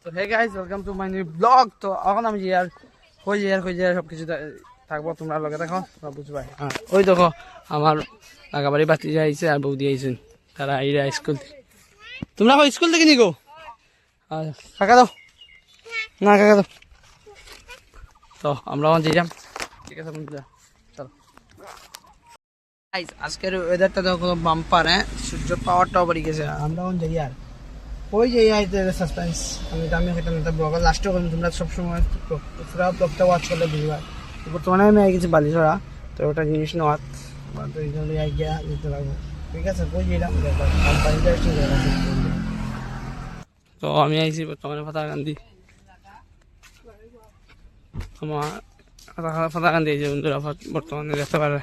তো hey guys welcome to my new blog. তো এখন আমি ইয়ার কই যার সব কিছু থাকবো, তোমরা লগে দেখো, তোমরা বুঝবাই। ওই দেখো আমার লাগাবাড়ি বাতি যাইছে আর বৌদি আইছেন, তারা আইরা স্কুল থেকে। তোমরা স্কুল থেকে নিগো কাকা দাও না, কাকা দাও। তো আমরা এখন যাইলাম, ঠিক আছে বন্ধুরা, চলো। আজকের ওয়েদারটা দেখো বাম্পার, হ্যাঁ, সূর্য পাওয়ারটাও বাড়ি গেছে। আমরা এখন যাই আর ওই যে সাসপেন্স আমি একটা ব্লগ লাস্টও করলাম, তোমরা সবসময় পুরো ব্লগটা ওয়াচ করলে বুঝবা। বর্তমানে আমি গেছি বালিছড়া, তো ওটা জিনিস নেওয়ার তো এইখানে গিয়া যেতে লাগবো, ঠিক আছে। কই যেলাম তো আমি আইছি বর্তমানে ফাতাকান্দি, আমার ফাতাকান্দি এই যে বন্ধুরা বর্তমানে দেখতে পারে।